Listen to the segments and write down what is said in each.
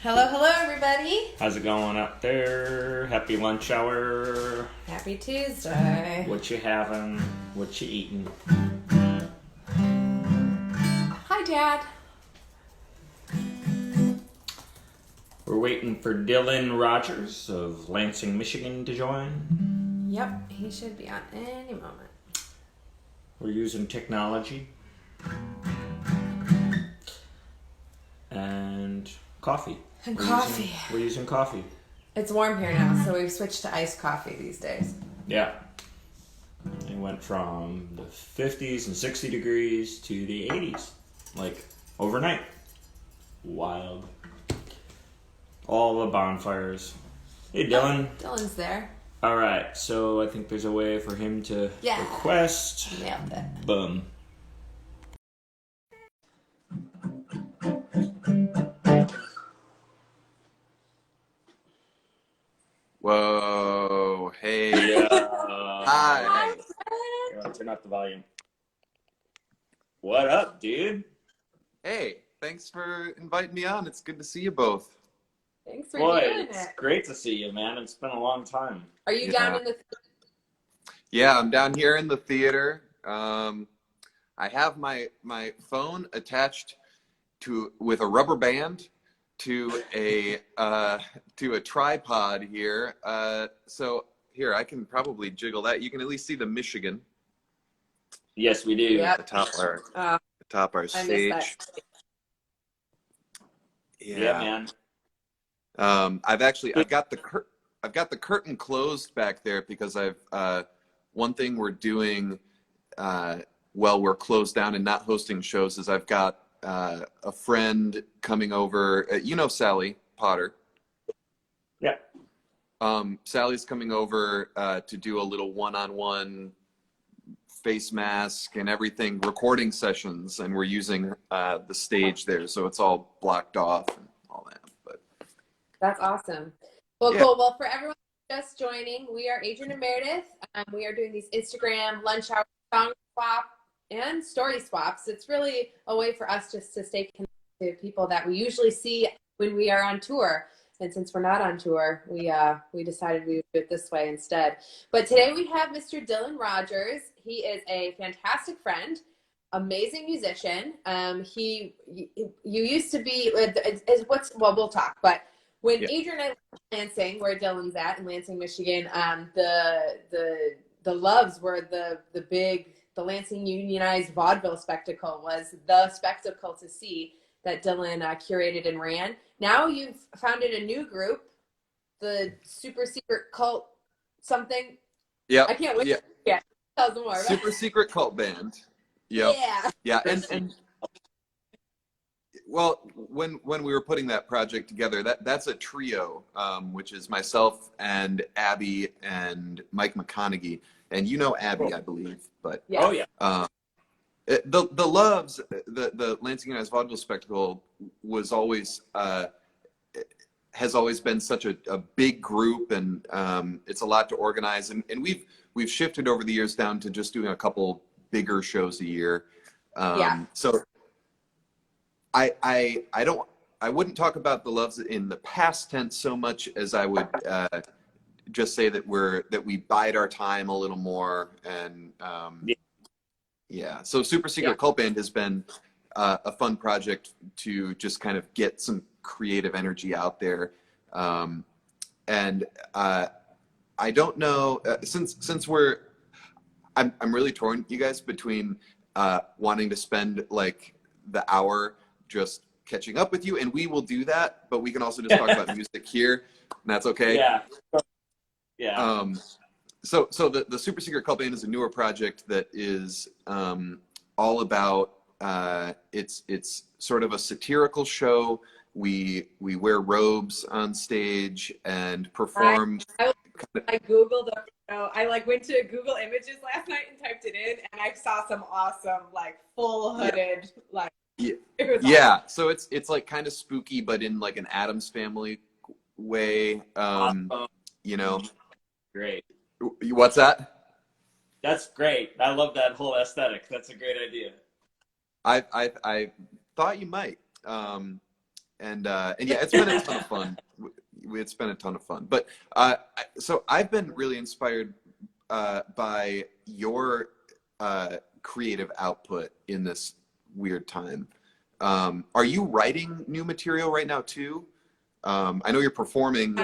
Hello, hello, everybody. How's it going out there? Happy lunch hour. Happy Tuesday. What you having? What you eating? Hi, Dad. We're waiting for Dylan Rogers of Lansing, Michigan to join. Yep, he should be on any moment. We're using technology. And coffee. And coffee. We're using coffee. It's warm here now, so we've switched to iced coffee these days. Yeah. It went from the 50s and 60 degrees to the 80s. Like, overnight. Wild. All the bonfires. Hey, Dylan. Dylan's there. All right, so I think there's a way for him to request. Nailed it. Boom. Whoa, hey. Yeah. Hi. Turn up the volume. What up, dude? Hey, thanks for inviting me on. It's good to see you both. Thanks for Boy, doing it's it. great to see you, man. It's been a long time. Are you down in the... Yeah, I'm down here in the theater. I have my phone attached with a rubber band to a tripod here. So here, I can probably jiggle that. You can at least see the Michigan. Yes, we do. Yep. The top of our I stage. missed that. Yeah, man. I've got the curtain closed back there because one thing we're doing while we're closed down and not hosting shows is I've got a friend coming over. You know Sally Potter. Yeah. Sally's coming over to do a little one-on-one face mask and everything recording sessions, and we're using the stage there, so it's all blocked off and all that. But That's awesome. Well, Yeah. cool. Well, for everyone just joining, we are Adrian and Meredith. We are doing these Instagram lunch hour song swap and story swaps. It's really a way for us just to stay connected to people that we usually see when we are on tour. And since we're not on tour, we decided we would do it this way instead. But today we have Mr. Dylan Rogers. He is a fantastic friend, amazing musician. You used to be we'll talk. But when Adrian and I were in Lansing, where Dylan's at in Lansing, Michigan, the Loves were the Lansing Unionized Vaudeville Spectacle was the spectacle to see that Dylan curated and ran. Now you've founded a new group, the Super Secret Cult something. yeah, I can't wait. Yeah, tell us more. Super secret cult band. Yep. Yeah. And well, when we were putting that project together, that's a trio, which is myself and Abby and Mike McConaughey, and you know Abby, I believe, but Yeah. Oh, yeah. the Loves, the Lansing Unionized Vaudeville Spectacle has always been such a big group, and it's a lot to organize, and we've shifted over the years down to just doing a couple bigger shows a year. So I wouldn't talk about the Loves in the past tense so much as I would just say that we bide our time a little more, and so Super Secret Cult Band has been a fun project to just kind of get some creative energy out there, and I don't know, since I'm really torn, you guys, between wanting to spend like the hour just catching up with you, and we will do that, but we can also just talk about music here, and that's okay. Yeah. So the Super Secret Cult Band is a newer project that is all about it's sort of a satirical show. We wear robes on stage and perform. I Googled the photo. I went to Google Images last night and typed it in, and I saw some awesome full hooded It was awesome. So it's like kind of spooky, but in like an Addams Family way. You know. Great. What's that? That's great. I love that whole aesthetic. That's a great idea. I thought you might. and yeah, it's been a ton of fun. It's been a ton of fun. But so I've been really inspired by your creative output in this weird time. Are you writing new material right now too? I know you're performing.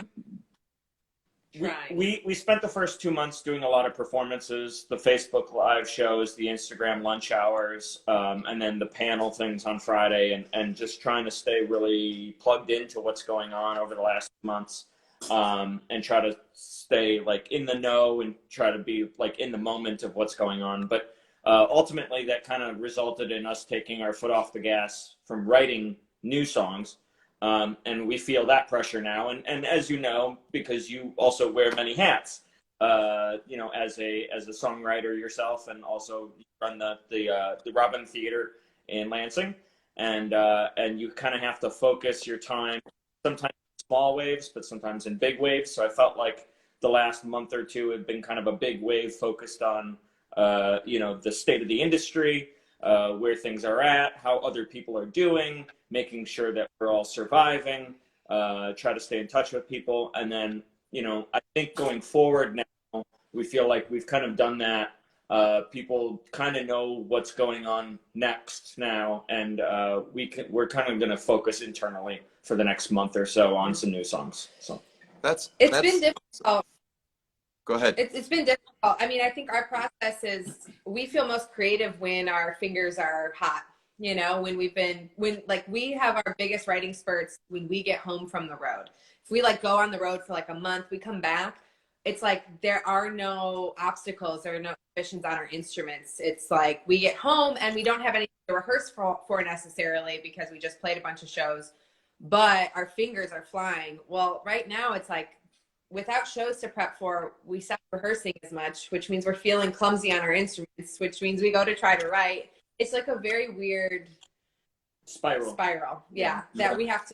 We spent the first 2 months doing a lot of performances, the Facebook live shows, the Instagram lunch hours, and then the panel things on Friday, and just trying to stay really plugged into what's going on over the last months, and try to stay like in the know and try to be like in the moment of what's going on. But ultimately that kind of resulted in us taking our foot off the gas from writing new songs. And we feel that pressure now. And as you know, because you also wear many hats, you know, as a songwriter yourself, and also you run the Robin Theater in Lansing, and you kind of have to focus your time, sometimes in small waves, but sometimes in big waves. So I felt like the last month or two had been kind of a big wave focused on, you know, the state of the industry, where things are at, how other people are doing, making sure that we're all surviving, try to stay in touch with people. And then, you know, I think going forward now, we feel like we've kind of done that. People kind of know what's going on next now, and we're kind of going to focus internally for the next month or so on some new songs. So That's been difficult. Go ahead. It's been difficult. I mean, I think our process is, we feel most creative when our fingers are hot, you know, when like we have our biggest writing spurts when we get home from the road. If we like go on the road for like a month, we come back, it's like there are no obstacles, there are no ambitions on our instruments. It's like we get home and we don't have anything to rehearse for necessarily, because we just played a bunch of shows, but our fingers are flying. Well, right now it's like, without shows to prep for, we stop rehearsing as much, which means we're feeling clumsy on our instruments, which means we go to try to write. It's like a very weird spiral. Yeah. That we have to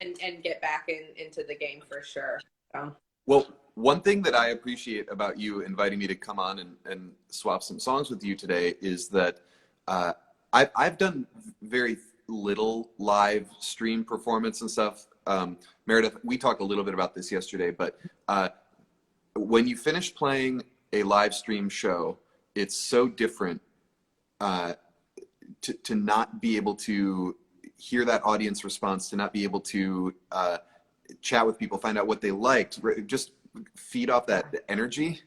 and get back into the game for sure. So. Well, one thing that I appreciate about you inviting me to come on and swap some songs with you today is that I've done very little live stream performance and stuff. Meredith, we talked a little bit about this yesterday, but when you finish playing a live stream show, it's so different to not be able to hear that audience response, to not be able to chat with people, find out what they liked, just feed off that energy,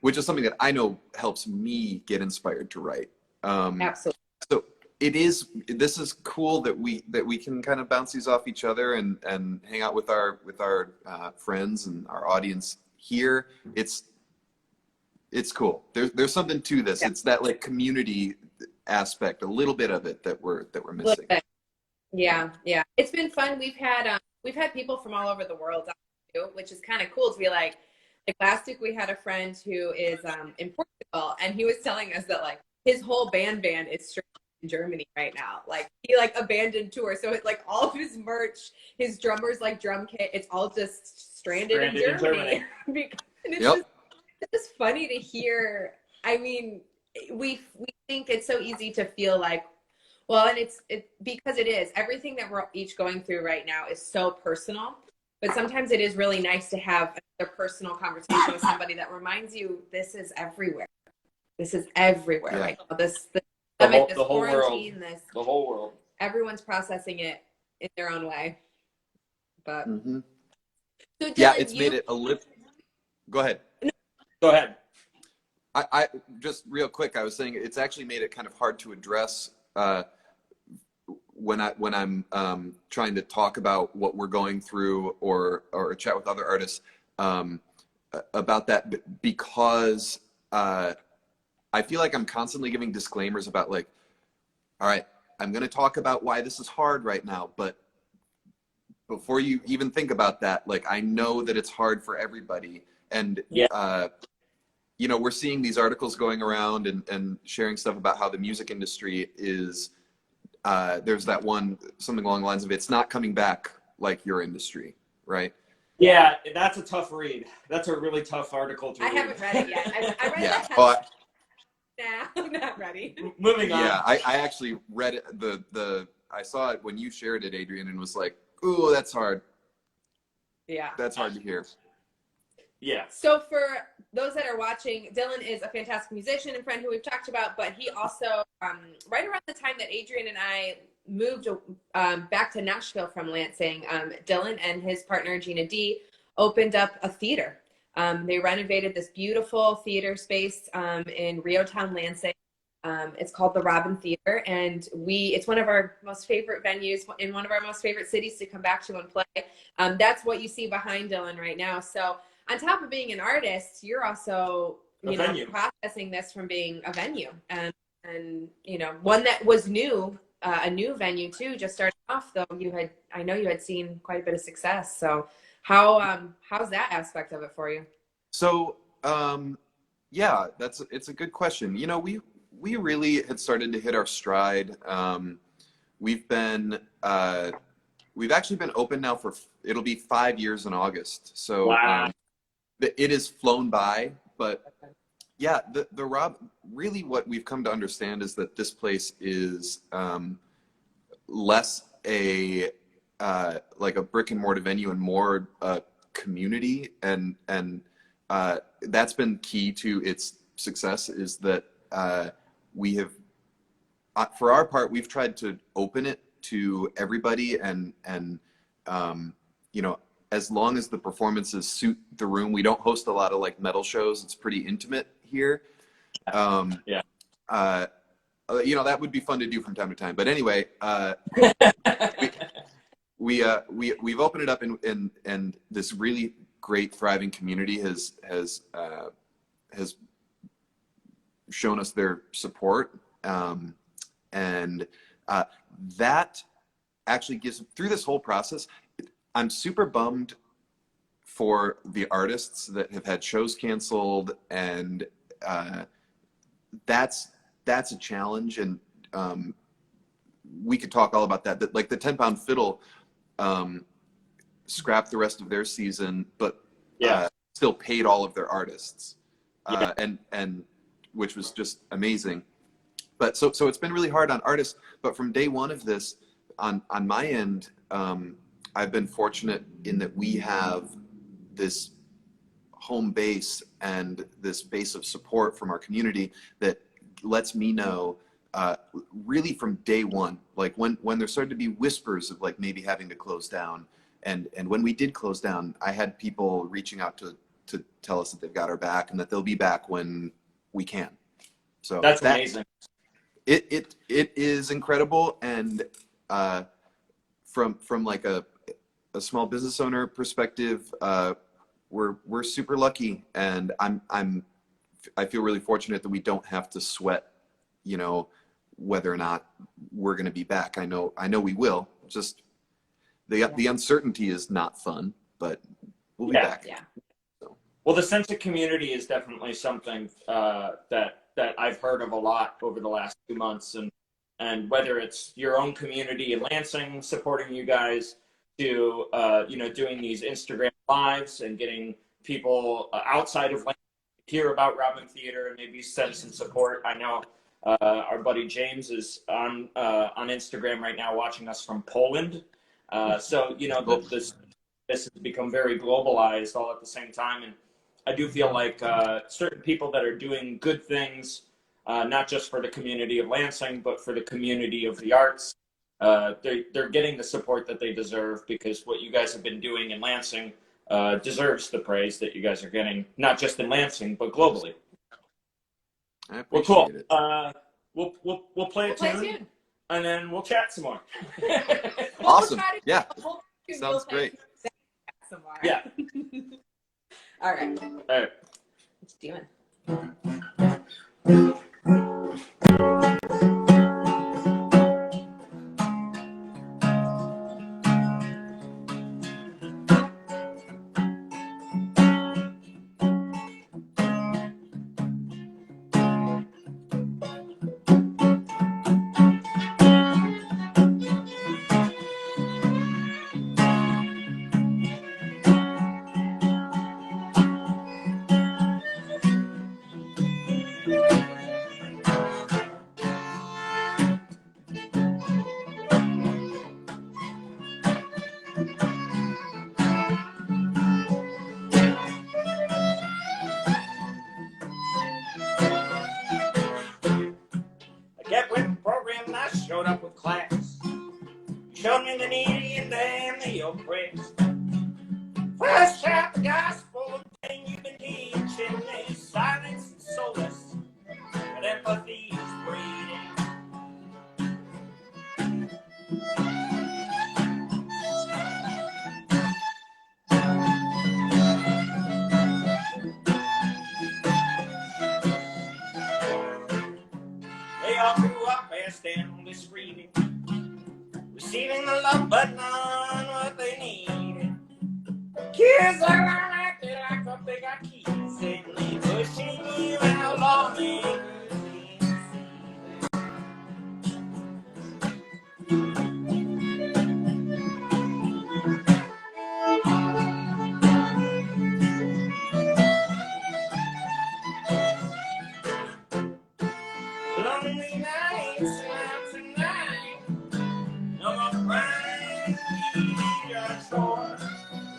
which is something that I know helps me get inspired to write. Absolutely. So this is cool that we can kind of bounce these off each other and hang out with our friends and our audience here. It's cool. There's something to this. Yeah. It's that like community aspect, a little bit of it that we're missing. Yeah. It's been fun. We've had people from all over the world too, which is kind of cool to be like last week we had a friend who is in Portugal, and he was telling us that like his whole band is straight in Germany right now. Like he like abandoned tour, so it's like all of his merch, his drummer's like drum kit, it's all just stranded in Germany. And it's just funny to hear. I mean, we think it's so easy to feel like, well, and it's because it is. Everything that we're each going through right now is so personal, but sometimes it is really nice to have a personal conversation with somebody that reminds you this is everywhere. This is everywhere right now. This quarantine, the whole world. Everyone's processing it in their own way. But so Dylan, it's made it a little. Go ahead. Go ahead. I just real quick, I was saying it's actually made it kind of hard to address when I'm trying to talk about what we're going through or chat with other artists about that, because I feel like I'm constantly giving disclaimers about like, all right, I'm going to talk about why this is hard right now, but before you even think about that, like I know that it's hard for everybody, and you know, we're seeing these articles going around and sharing stuff about how the music industry is, there's that one, something along the lines of, it's not coming back like your industry, right? Yeah, that's a tough read. That's a really tough article to read. I haven't read it yet. I read yeah. Nah, I'm not ready. Moving on. Yeah, I actually read it, the I saw it when you shared it, Adrian, and was like, ooh, that's hard. Yeah. That's hard to hear. Yeah. So for those that are watching, Dylan is a fantastic musician and friend who we've talked about, but he also, right around the time that Adrian and I moved back to Nashville from Lansing, Dylan and his partner, Gina D, opened up a theater. They renovated this beautiful theater space in Reotown, Lansing. It's called the Robin Theater, and it's one of our most favorite venues in one of our most favorite cities to come back to and play. That's what you see behind Dylan right now. So on top of being an artist, you're also, processing this from being a venue, and one that was new, a new venue too, just starting off, though. I know you had seen quite a bit of success. So how's that aspect of it for you? So, yeah, it's a good question. We really had started to hit our stride. We've actually been open now it'll be 5 years in August. So wow. It has flown by, but yeah, the Rob, really what we've come to understand is that this place is less like a brick and mortar venue and more a community, and that's been key to its success, is that we have, for our part, we've tried to open it to everybody, and as long as the performances suit the room. We don't host a lot of like metal shows. It's pretty intimate here. Yeah. That would be fun to do from time to time. But anyway, we've opened it up, and this really great thriving community has shown us their support, and that actually gives, through this whole process, I'm super bummed for the artists that have had shows canceled, and that's a challenge, and we could talk all about that. Like the 10 Pound Fiddle scrapped the rest of their season, but still paid all of their artists, and which was just amazing. But so it's been really hard on artists. But from day one of this, on my end, I've been fortunate in that we have this home base and this base of support from our community that lets me know, really from day one, like when there started to be whispers of like maybe having to close down, and when we did close down, I had people reaching out to tell us that they've got our back and that they'll be back when we can. So that's amazing. It is incredible, and from like a small business owner perspective, we're super lucky, and I feel really fortunate that we don't have to sweat, whether or not we're going to be back. I know we will. Just the uncertainty is not fun, but we'll be back. Yeah. So. Well, the sense of community is definitely something that I've heard of a lot over the last 2 months, and whether it's your own community in Lansing supporting you guys, to doing these Instagram lives and getting people outside of Lansing to hear about Robin Theater and maybe send some support. I know our buddy James is on Instagram right now watching us from Poland. So this has become very globalized all at the same time, and I do feel like certain people that are doing good things, not just for the community of Lansing, but for the community of the arts, they're getting the support that they deserve, because what you guys have been doing in Lansing deserves the praise that you guys are getting, not just in Lansing, but globally. I appreciate it. We'll play a tune, and then we'll chat some more. Awesome. Yeah. Sounds great. Some more. Yeah. All right. Let's do it. I kept with the program and I showed up with class. You showed me the needy and then the oppressed. First shout the gospel, thing you've been teaching me. Silence and solace, but empathy is breeding. They all grew up fast and only screaming, receiving the love but none what they needed. Kids are acting like they got keys and they pushing you out lawmakers. Lonely nights, not tonight. No more crying, need your chore.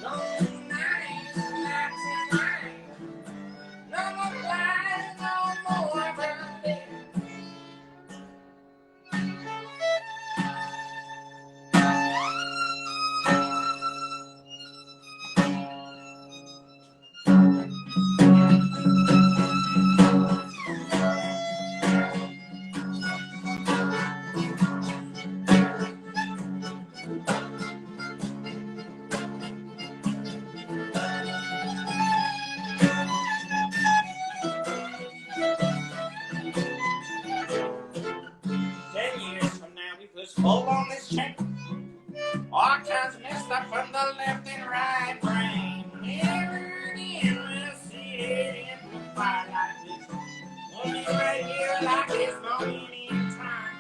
Lonely nights, not tonight. No more crying, no more burning. Hold on this chain. All kinds messed up from the left and right brain. Never again we'll see it in the fire like this. We'll be right here like this moment in time.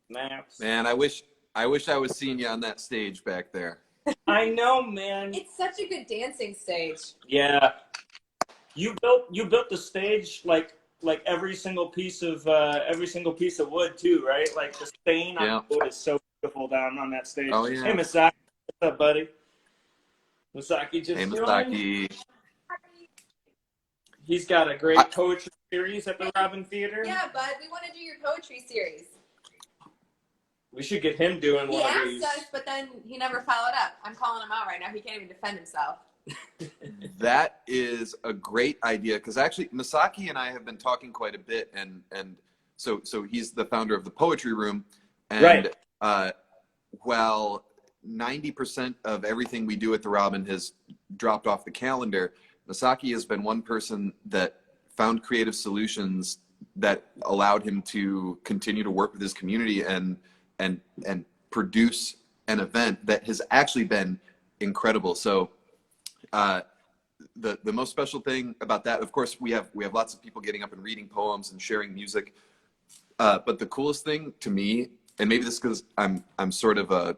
Snaps. Man, I wish I was seeing you on that stage back there. I know, man. It's such a good dancing stage. Yeah. You built the stage like every single piece of wood too, right? Like the stain on the wood is so beautiful down on that stage. Oh yeah. Hey Misaki, what's up, buddy? Misaki just Hey joined. Misaki. He's got a great poetry series at the Robin Theater. Yeah, bud, we want to do your poetry series. We should get him doing one of these. He asked us, but then he never followed up. I'm calling him out right now. He can't even defend himself. That is a great idea, because actually Misaki and I have been talking quite a bit, and so he's the founder of the Poetry Room, and right. While 90% of everything we do at the Robin has dropped off the calendar, Misaki has been one person that found creative solutions that allowed him to continue to work with his community and produce an event that has actually been incredible. So the most special thing about that, of course, we have lots of people getting up and reading poems and sharing music. But the coolest thing to me, and maybe this is because I'm sort of a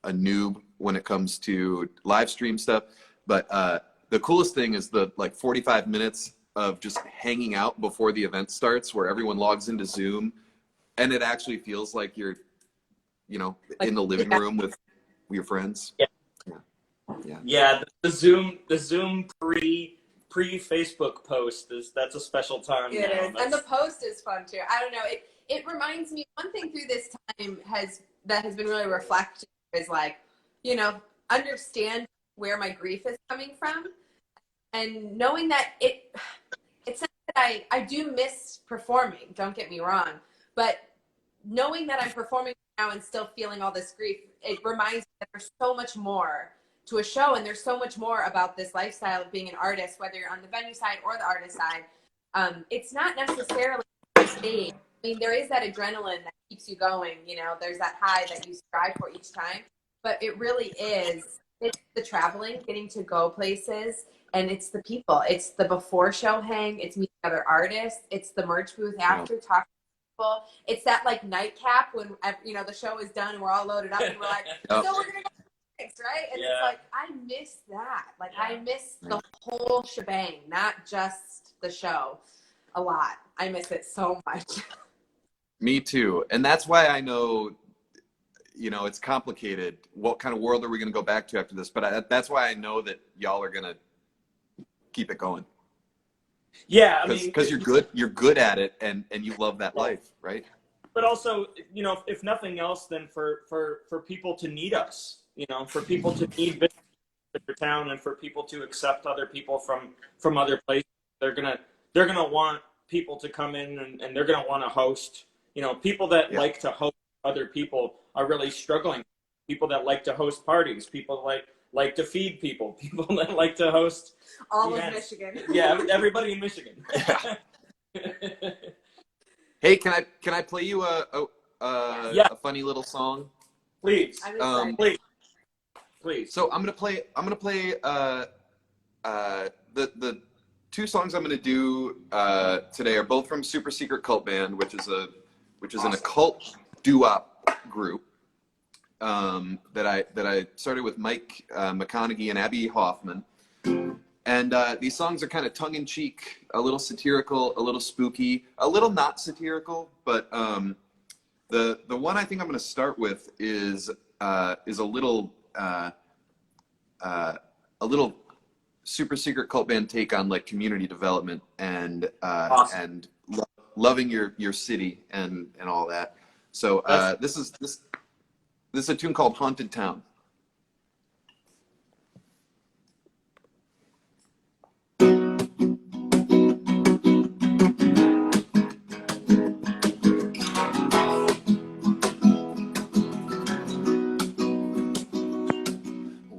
noob when it comes to live stream stuff, but the coolest thing is the 45 minutes of just hanging out before the event starts, where everyone logs into Zoom, and it actually feels like you're, in the living room with your friends. Yeah. The Zoom pre Facebook post that's a special time. It is. And the post is fun too. I don't know. It reminds me, one thing through this time has been really reflective is understand where my grief is coming from, and knowing that it's not that I do miss performing, don't get me wrong, but knowing that I'm performing now and still feeling all this grief, it reminds me that there's so much more to a show, and there's so much more about this lifestyle of being an artist, whether you're on the venue side or the artist side. It's not necessarily the stage. I mean, there is that adrenaline that keeps you going, there's that high that you strive for each time, but it really is It's the traveling, getting to go places, and it's the people. It's the before show hang. It's meeting other artists. It's the merch booth after talking to people. It's that like nightcap when the show is done and we're all loaded up and we're like, so we're gonna go next, right? And it's like I miss that. Like I miss the whole shebang, not just the show. A lot. I miss it so much. Me too, and that's why I know. It's complicated. What kind of world are we going to go back to after this? But that's why I know that y'all are going to keep it going. Yeah, I mean, because you're good at it, and you love that life, right? But also, if nothing else, then for people to need us, for people to need business in their town, and for people to accept other people from other places, they're gonna want people to come in, and they're gonna want to host. People that like to host other people are really struggling. People that like to host parties, people like to feed people that like to host all events. of Michigan. Yeah, everybody in Michigan. Hey, can I play you a funny little song? Please. Please. So I'm gonna play the two songs I'm gonna do today are both from Super Secret Cult Band, which is an occult doo-wop group that I started with Mike McConaughey and Abby Hoffman. And these songs are kind of tongue-in-cheek, a little satirical, a little spooky, a little not satirical. But the one I think I'm going to start with is a little Super Secret Cult Band take on like community development and and loving your city and all that. So this is a tune called "Haunted Town."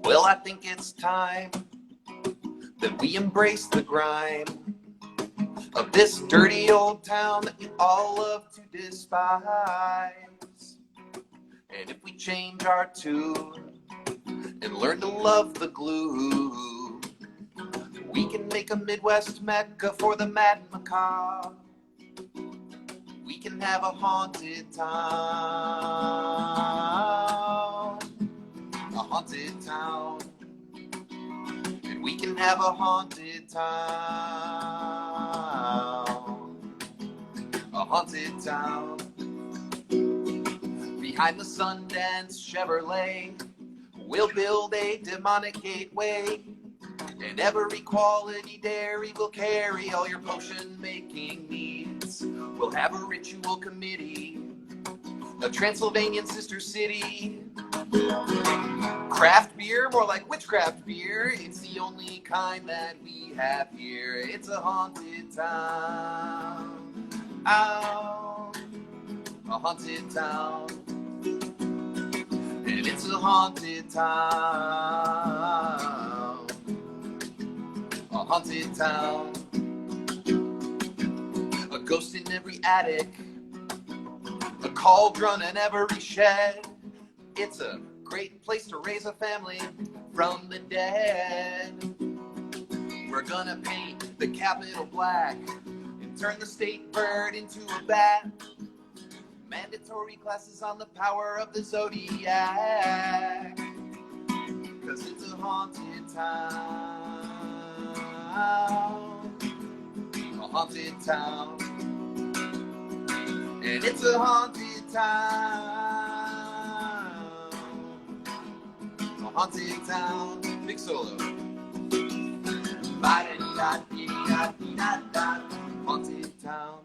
Well, I think it's time that we embrace the grime of this dirty old town that we all love to despise. And if we change our tune and learn to love the glue, we can make a Midwest Mecca for the mad and macabre. We can have a haunted town, a haunted town. And we can have a haunted town, a haunted town. Behind the Sundance Chevrolet, we'll build a demonic gateway. And every quality dairy will carry all your potion-making needs. We'll have a ritual committee, a Transylvanian sister city. Craft beer, more like witchcraft beer. It's the only kind that we have here. It's a haunted town. Ow. A haunted town. And it's a haunted town. A haunted town. A ghost in every attic. A cauldron in every shed. It's a great place to raise a family from the dead. We're gonna paint the Capitol black and turn the state bird into a bat. Mandatory classes on the power of the zodiac. 'Cause it's a haunted town. A haunted town. And it's a haunted town. A haunted town. Big solo. Ba-da-dee-da-dee-da-dee-da-da. Haunted town.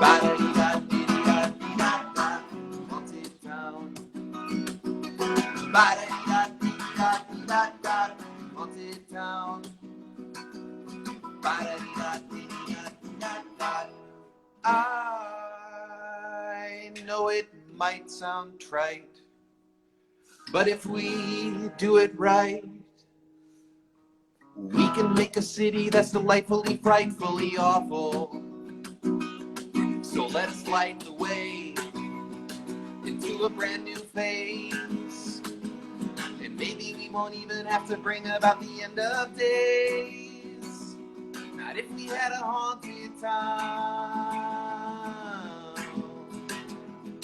Ba-da-dee-da-dee-da-dee-da-da. Haunted town. Ba-da-dee-da-dee-da-dee-da-da. Haunted town. Ba-da-dee-da-dee-da-dee-da-da. I know it might sound trite, but if we do it right, we can make a city that's delightfully, frightfully awful. So let us light the way into a brand new phase. we won't even have to bring about the end of days. Not if we had a haunted town.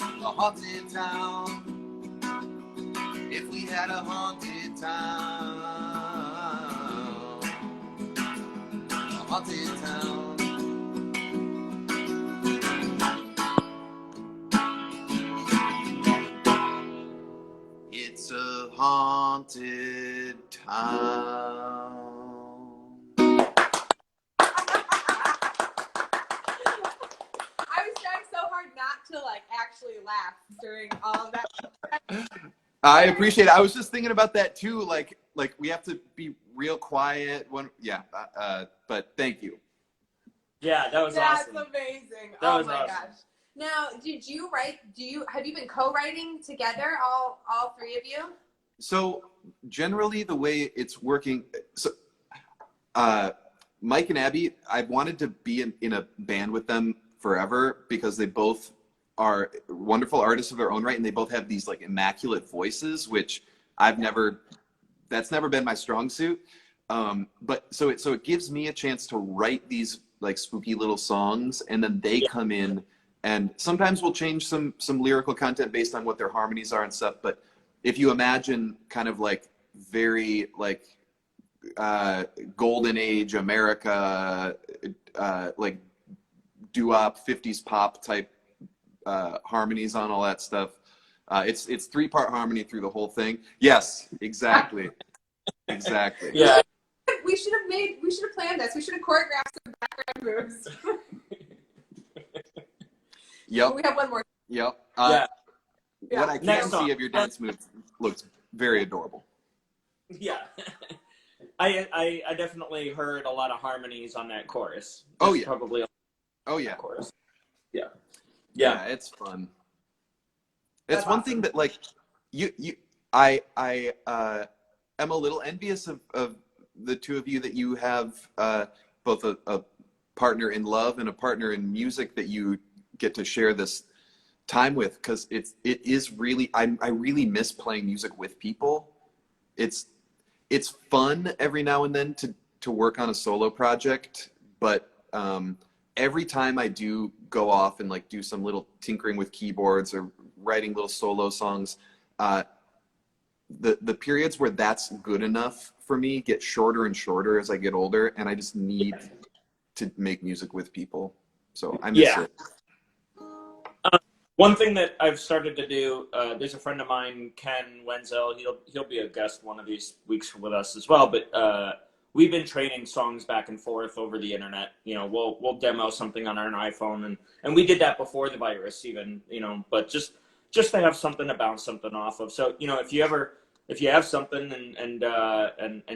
A haunted town. If we had a haunted town. A haunted town. It's a haunted town. I was trying so hard not to like actually laugh during all of that. I appreciate it. I was just thinking about that too. Like we have to be real quiet when, but thank you. Yeah, that was awesome. That's amazing. That was my awesome. gosh. Now, did you write, have you been co-writing together, all three of you? So generally the way it's working, so Mike and Abby, I've wanted to be in a band with them forever because they both are wonderful artists of their own right, and they both have these like immaculate voices, which that's never been my strong suit. But so it gives me a chance to write these like spooky little songs, and then they come in, and sometimes we'll change some lyrical content based on what their harmonies are and stuff. But if you imagine kind of like very like golden age America, like doo-wop 50s pop type harmonies on all that stuff. It's 3-part harmony through the whole thing. Yes, exactly. Exactly. Yeah. We should have planned this. We should have choreographed some background moves. Yep. We have one more. Yep. Yeah. What I Next can song. see of your dance moves looks very adorable. Yeah. I definitely heard a lot of harmonies on that chorus. Oh, yeah. Probably on Oh yeah. that chorus. Yeah. Yeah, it's fun. It's That's one awesome. thing that like I am a little envious of the two of you, that you have both a partner in love and a partner in music that you get to share this time with, because it is really, I really miss playing music with people. It's fun every now and then to work on a solo project, but every time I do go off and like do some little tinkering with keyboards or writing little solo songs, the periods where that's good enough for me get shorter and shorter as I get older, and I just need to make music with people. So I miss it. One thing that I've started to do, there's a friend of mine, Ken Wenzel. He'll be a guest one of these weeks with us as well. But we've been trading songs back and forth over the internet. You know, we'll demo something on our iPhone, and we did that before the virus even. You know, but just to have something to bounce something off of. So you know, if you have something and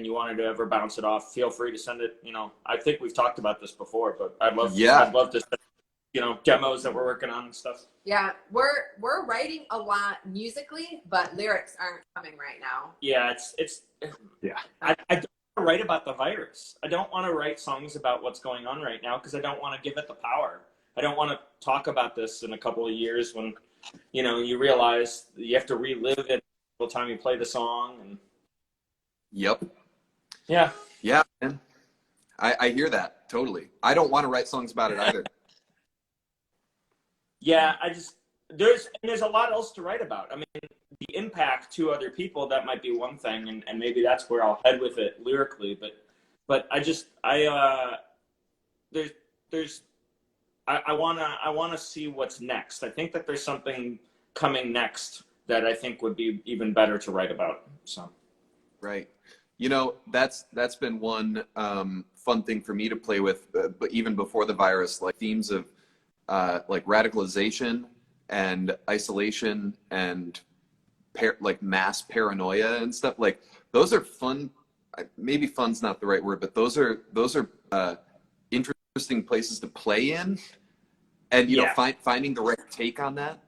you wanted to ever bounce it off, feel free to send it. You know, I think we've talked about this before, but I'd love to send, you know, demos that we're working on and stuff. Yeah, we're writing a lot musically, but lyrics aren't coming right now. Yeah, it's Yeah. I don't want to write about the virus. I don't want to write songs about what's going on right now because I don't want to give it the power. I don't want to talk about this in a couple of years when, you know, you realize you have to relive it the time you play the song. And Yep. yeah, Man. I hear that totally. I don't want to write songs about it either. yeah. There's a lot else to write about. I mean, the impact to other people, that might be one thing, and maybe that's where I'll head with it lyrically. But I want to see what's next. I think that there's something coming next that I think would be even better to write about. So, Right. You know, that's been one fun thing for me to play with, but even before the virus, like themes of like radicalization and isolation and like mass paranoia and stuff. Like those are fun. Maybe fun's not the right word, but those are interesting places to play in, and you know, finding the right take on that.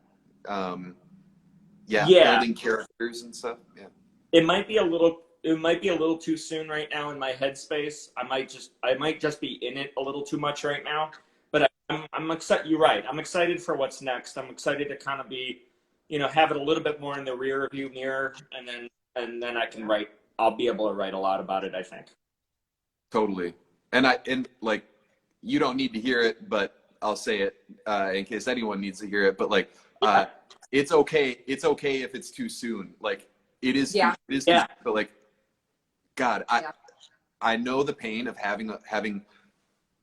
Building characters and stuff. Yeah. it might be a little too soon right now in my headspace. I might just be in it a little too much right now. But I'm excited. You're right. I'm excited for what's next. I'm excited to kind of be, you know, have it a little bit more in the rear view mirror, and then I can write I'll be able to write a lot about it, I think. Totally. And like, you don't need to hear it, but I'll say it in case anyone needs to hear it. But like, it's okay. It's okay if it's too soon. Like, it is. Yeah. It is. Too soon, but like, God, I know the pain of having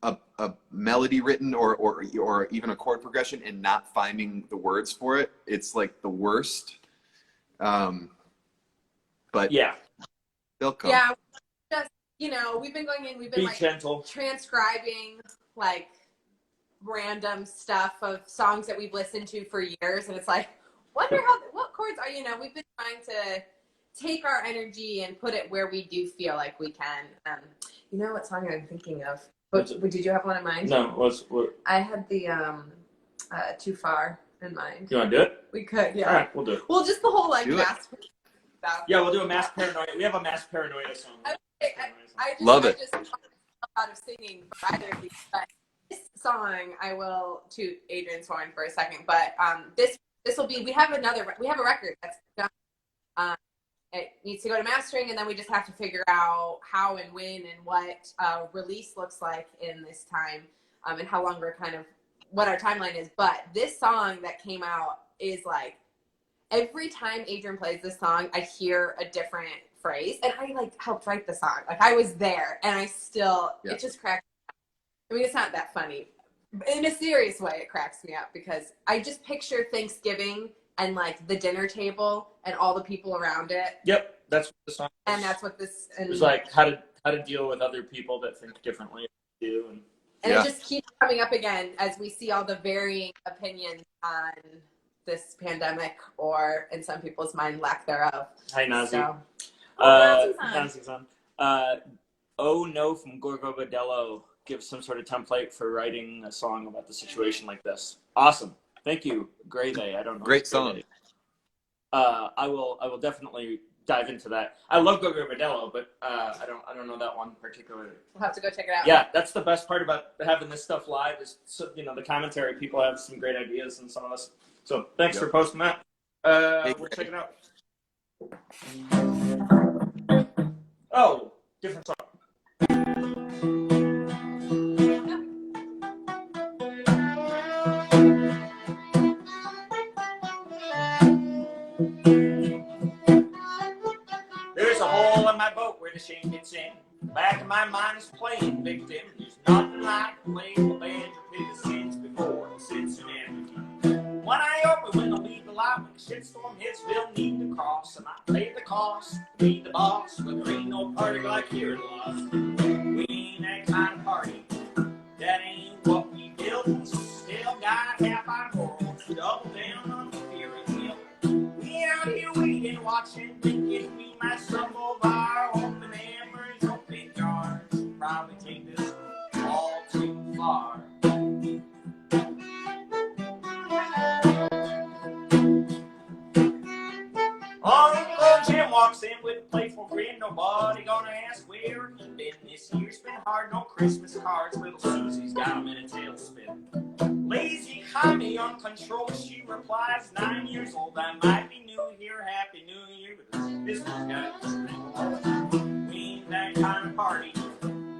a melody written or even a chord progression and not finding the words for it. It's like the worst. But yeah, they'll come. Yeah, just, you know, we've been going in, we've been be like gentle. transcribing like random stuff of songs that we've listened to for years, and it's like, wonder what chords are, you know, we've been trying to take our energy and put it where we do feel like we can. You know what song I'm thinking of? Did you have one in mind? No, what? I had the Too Far in mind. You want to do it? We could, yeah. All right, we'll do it. Well, just the whole like mass stuff. Yeah, we'll do a Mass Paranoia. We have a Mass Paranoia song. I Love it. I just out of singing either of these, but this song I will toot Adrian's horn for a second. But this will be, we have a record that's done. It needs to go to mastering, and then we just have to figure out how and when and what release looks like in this time, and how long we're kind of, what our timeline is. But this song that came out is like, every time Adrian plays this song, I hear a different phrase, and I like helped write the song. Like, I was there, and I still, it just cracked me up. I mean, it's not that funny. In a serious way, it cracks me up because I just picture Thanksgiving and like the dinner table and all the people around it. Yep, that's what the song is. And that's what this, and It was like how to deal with other people that think differently than you, and it just keeps coming up again as we see all the varying opinions on this pandemic, or in some people's mind, lack thereof. Hi, Nazi. So, Nazi's on. Oh No from Gorgo Badello gives some sort of template for writing a song about the situation like this. Awesome. Thank you. Great day. I don't know. Great song. I will definitely dive into that. I love Gorgo Badello, but I don't know that one particularly. we'll have to go check it out. Yeah, that's the best part about having this stuff live is, you know, the commentary. People have some great ideas, and some of us. So thanks for posting that. We'll check it out. Oh, different song. There's a hole in my boat where the shame gets in. Back of my mind is playing victim. There's nothing like playing the band to pay the sins before the Cincinnati. When I open, when the leave the light, when the shitstorm hits, we'll need to cross. And I pay the cost, be the boss, but there ain't no party like here at Lost. We ain't that kind of party. That ain't what we built. Still got half our morals, double down on the fear and guilt. We out here waiting, watching, thinking we might stumble by. Open hammers, open jars. Probably take this all too far. Uncle Jim walks in with a playful grin. Nobody gonna ask where he been this year. It's been hard, no Christmas cards. Little Susie's got him in a tailspin. Lazy, commie, uncontrolled, she replies. 9 years old, I might be new here. Happy New Year, but this one's got a we ain't that kind of party.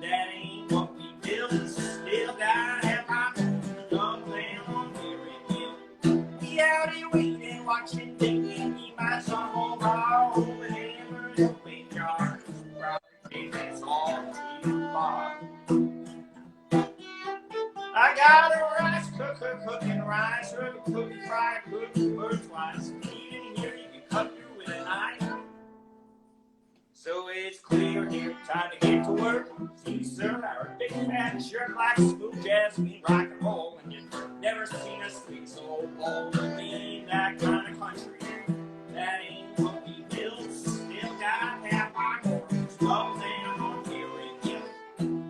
That ain't what we built. Still got half our young man on here and hill. We out here waiting, watching, thinking we might stumble by. Open hammers, open jars. Probably that's all too far. I got a rice cooker cooking rice, cooking fry, cooking bird twice. Even here you can cut through with a knife. So it's clear here, time to get to work. See, sir, our big fat shirt like smooth jazz, we rock and roll, and you've never seen us sweet so bold. We ain't that kind of country. That ain't what we built. Still got half our morals, double down on here and here.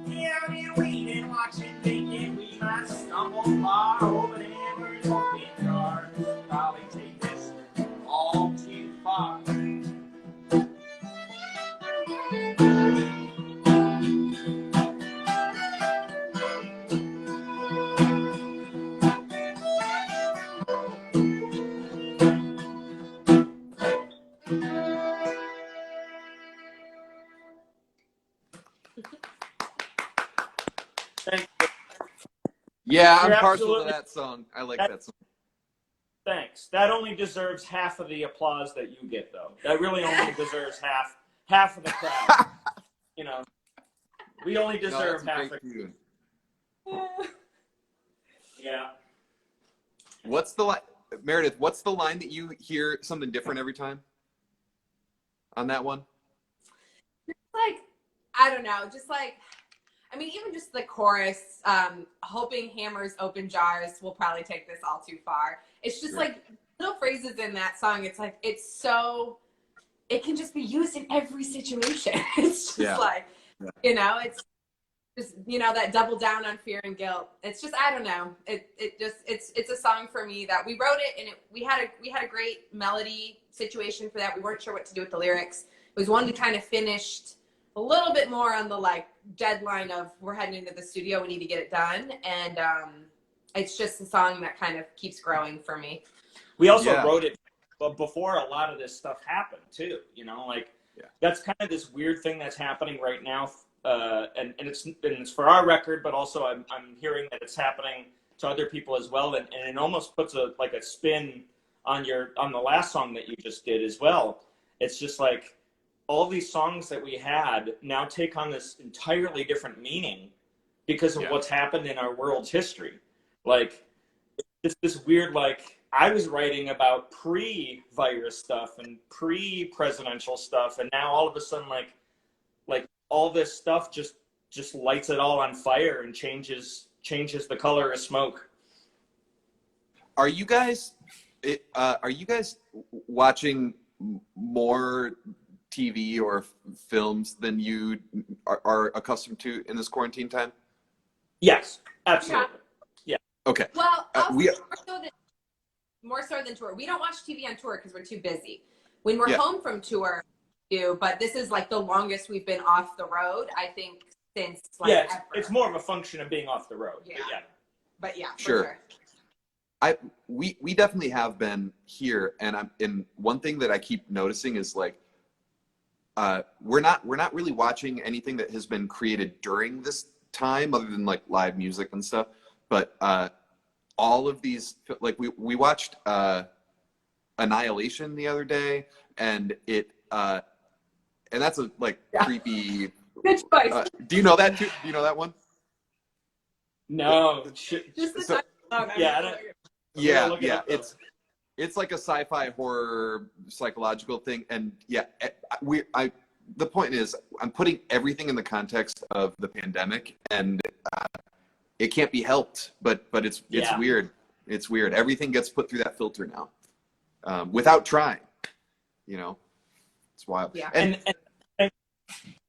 We out here waiting, watching, thinking we might stumble far. Open hammers, open jars. Probably take this all too far. Yeah, You're I'm partial to absolutely- that song. I like that song. Thanks. That only deserves half of the applause that you get, though. That really only deserves half of the crowd. You know, we only No, deserve that's a half. great tune. Yeah. What's the line, Meredith? What's the line that you hear something different every time on that one? Like, I don't know, just like, I mean, even just the chorus, hoping hammers open jars will probably take this all too far. It's just like little phrases in that song. It's like, it's so, it can just be used in every situation. It's just like, you know, it's just, you know, that double down on fear and guilt. It's just, I don't know. It's a song for me that we wrote it, and we had a great melody situation for that. We weren't sure what to do with the lyrics. It was one we kind of finished a little bit more on the like deadline of we're heading into the studio, we need to get it done, and it's just a song that kind of keeps growing for me. We also wrote it before a lot of this stuff happened too. You know, like that's kind of this weird thing that's happening right now, and it's for our record, but also I'm hearing that it's happening to other people as well, and it almost puts a spin on the last song that you just did as well. It's just like all these songs that we had now take on this entirely different meaning because of what's happened in our world's history. Like, it's this weird, like, I was writing about pre-virus stuff and pre-presidential stuff, and now all of a sudden, like all this stuff just lights it all on fire and changes the color of smoke. Are you guys watching more TV or films than you are accustomed to in this quarantine time? Yes, absolutely. Yeah. Okay. Well, also, we more so than tour. We don't watch TV on tour because we're too busy. When we're home from tour, we do. But this is like the longest we've been off the road, I think, since like ever. It's more of a function of being off the road. But yeah, sure. We definitely have been here, and one thing that I keep noticing is like we're not really watching anything that has been created during this time other than like live music and stuff, but all of these, like we watched Annihilation the other day, and and that's a like creepy good choice. do you know that too? Do you know that one? No. Just the So- time. Yeah, it's like a sci-fi horror psychological thing, and the point is I'm putting everything in the context of the pandemic, and it can't be helped, but it's weird. It's weird. Everything gets put through that filter now, without trying. You know, it's wild. Yeah.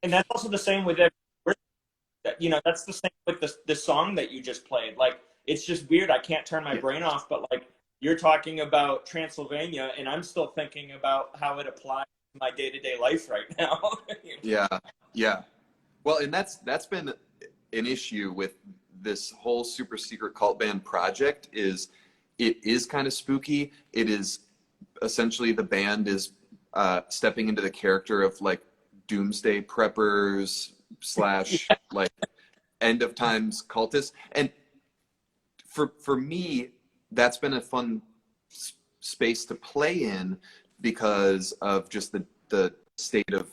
And that's also the same with that's the same with the song that you just played. Like, it's just weird. I can't turn my brain off, but like you're talking about Transylvania, and I'm still thinking about how it applies to my day-to-day life right now. Yeah. Well, and that's been an issue with this whole super secret cult band project. It is kind of spooky. It is essentially the band is stepping into the character of like doomsday preppers / like end of times cultists, and for me that's been a fun space to play in because of just the state of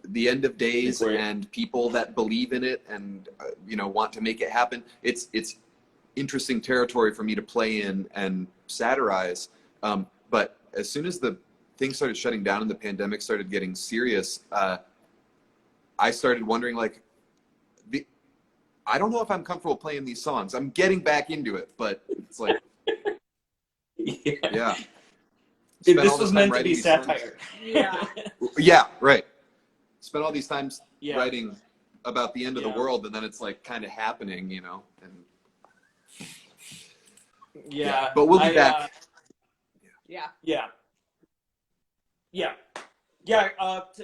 the end of days and people that believe in it and want to make it happen. It's interesting territory for me to play in and satirize, but as soon as the things started shutting down and the pandemic started getting serious, I started wondering, like, I don't know if I'm comfortable playing these songs. I'm getting back into it, but it's like, yeah. This was meant to be satire. Yeah, right. Spent all these times writing about the end of the world, and then it's like kind of happening, and but we'll be back.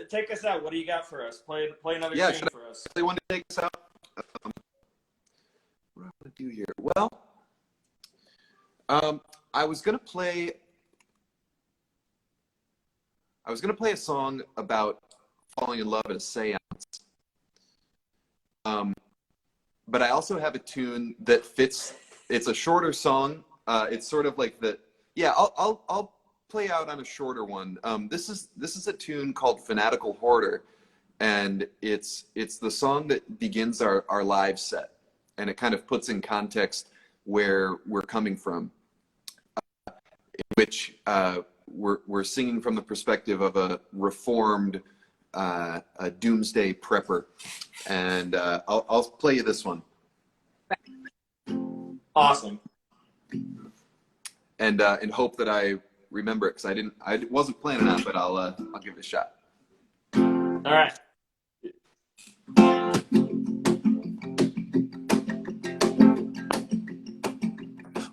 Take us out. What do you got for us? Play another thing for us. They want to take us out. What do I want to do here? Well, I was gonna play a song about falling in love at a seance, but I also have a tune that fits. It's a shorter song. It's sort of like the, yeah, I'll play out on a shorter one. This is a tune called Fanatical Hoarder, and it's the song that begins our live set, and it kind of puts in context where we're coming from, in which we're singing from the perspective of a reformed a doomsday prepper, and I'll play you this one. Awesome. And hope that I remember it, because I wasn't planning on it, but I'll give it a shot. All right.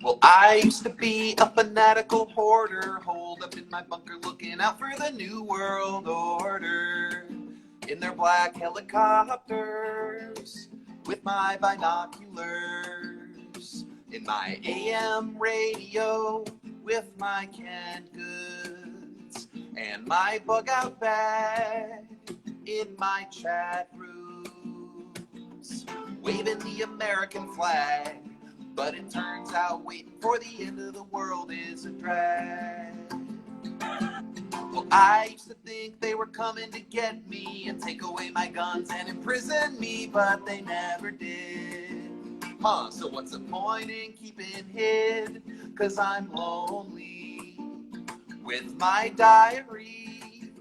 Well, I used to be a fanatical hoarder, holed up in my bunker looking out for the New World Order. In their black helicopters, with my binoculars, in my AM radio, with my canned goods, and my bug out bag, in my chat rooms, waving the American flag. But it turns out waiting for the end of the world is a drag. Well, I used to think they were coming to get me and take away my guns and imprison me, but they never did. So what's the point in keeping hid? 'Cause I'm lonely with my diary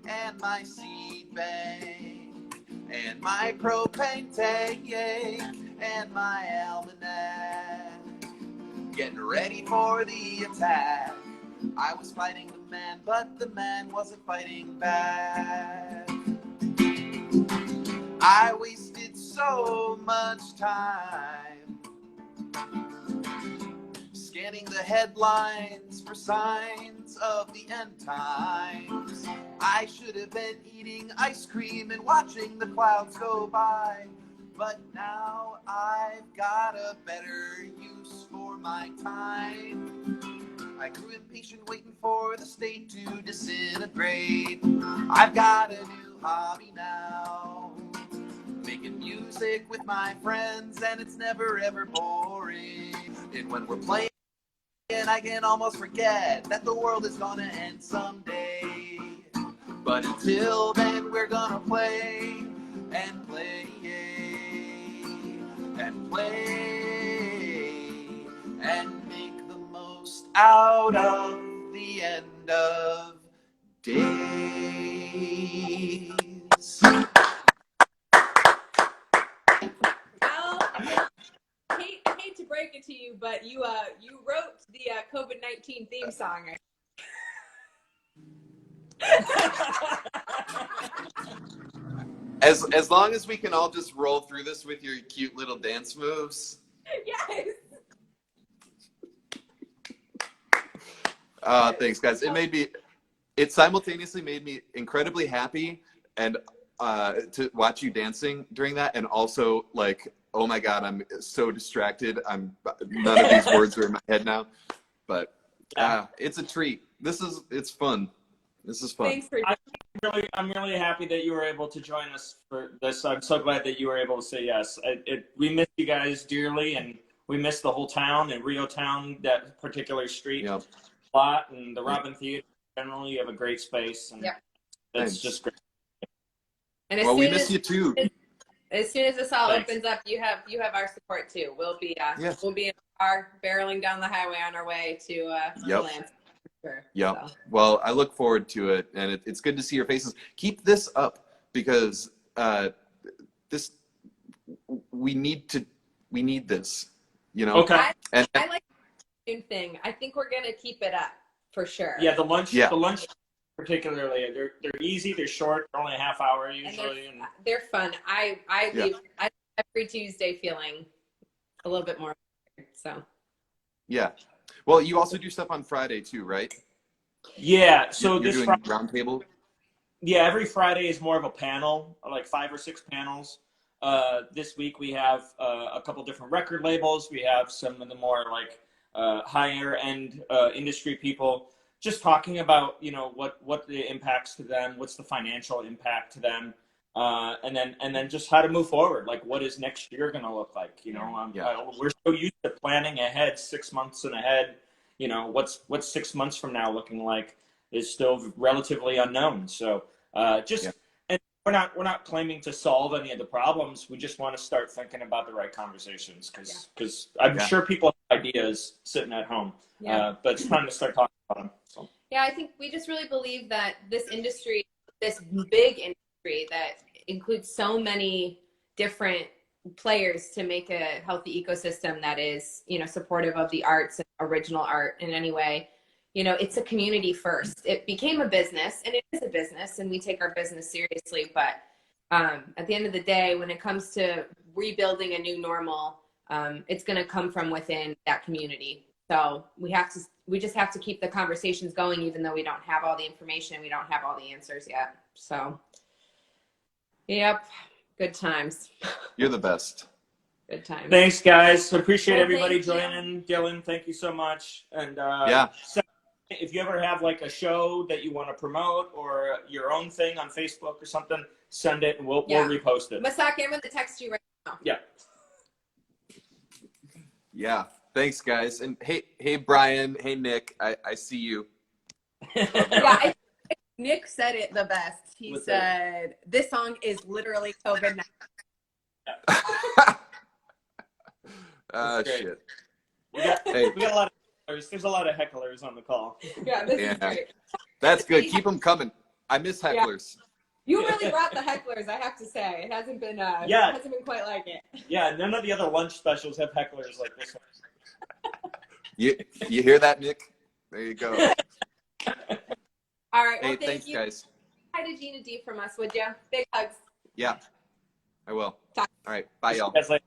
and my seed bank and my propane tank and my almanac, getting ready for the attack. I was fighting the man, but the man wasn't fighting back. I wasted so much time scanning the headlines for signs of the end times. I should have been eating ice cream and watching the clouds go by. But now I've got a better use for my time. I grew impatient waiting for the state to disintegrate. I've got a new hobby now, making music with my friends, and it's never ever boring. And when we're playing, I can almost forget that the world is gonna end someday. But until then, we're gonna play and play and play and make the most out of the end of days. Well, I hate to break it to you, but you wrote the COVID-19 theme song. As long as we can all just roll through this with your cute little dance moves. Yes. Thanks, guys. It simultaneously made me incredibly happy, and to watch you dancing during that, and also like, oh my God, I'm so distracted. None of these words are in my head now, but it's a treat. It's fun. This is fun. Thanks for. I'm really happy that you were able to join us for this. I'm so glad that you were able to say yes. We miss you guys dearly, and we miss the whole town and Rio Town, that particular street a lot, and the Robin Theater in general. You have a great space, and it's just great. And we miss you too. As soon as this all opens up, you have our support too. We'll be in the car barreling down the highway on our way to Lansing. Sure. Yeah. So. Well, I look forward to it, and it's good to see your faces. Keep this up, because we need this. You know. Okay. I like the same thing. I think we're gonna keep it up for sure. Yeah, the lunch particularly, they're easy, they're short, they're only a half hour usually, and they're fun. I leave every Tuesday feeling a little bit more. So. Yeah. Well, you also do stuff on Friday too, right? Yeah. So you're this doing roundtable. Yeah, every Friday is more of a panel, like 5 or 6 panels. This week we have a couple different record labels. We have some of the more like higher end industry people just talking about, what the impacts to them, what's the financial impact to them, and then just how to move forward. Like, what is next year going to look like? You know, we're so used to planning ahead 6 months and ahead. You know, what's 6 months from now looking like is still relatively unknown. So and we're not claiming to solve any of the problems. We just want to start thinking about the right conversations, because I'm sure people have ideas sitting at home, but it's time to start talking about them. So. Yeah, I think we just really believe that this industry, this big industry that includes so many different players to make a healthy ecosystem that is, you know, supportive of the arts and original art in any way. You know, it's a community first. It became a business, and it is a business, and we take our business seriously. But at the end of the day, when it comes to rebuilding a new normal, it's going to come from within that community. So we just have to keep the conversations going, even though we don't have all the information, we don't have all the answers yet. So, yep, good times. You're the best. Good times. Thanks, guys. Appreciate Well, everybody thank you. joining. Dylan, thank you so much. And if you ever have like a show that you want to promote or your own thing on Facebook or something, send it and we'll repost it. Masaki, I'm going to text you right now. Yeah. Yeah. Thanks, guys. And hey, Brian. Hey, Nick. I see you. Yeah, Nick said it the best. He said, "This song is literally COVID-19." Shit. We got a lot of hecklers. There's a lot of hecklers on the call. Yeah, this is great. That's good. Keep them coming. I miss hecklers. You really brought the hecklers, I have to say. It hasn't been it hasn't been quite like it. Yeah, none of the other lunch specials have hecklers like this one. You hear that, Nick? There you go. All right. Well, Hey, thanks, you. guys. Hi to Gina D from us, would you? Big hugs. Yeah, I will. All right. Bye, y'all. Guys, like-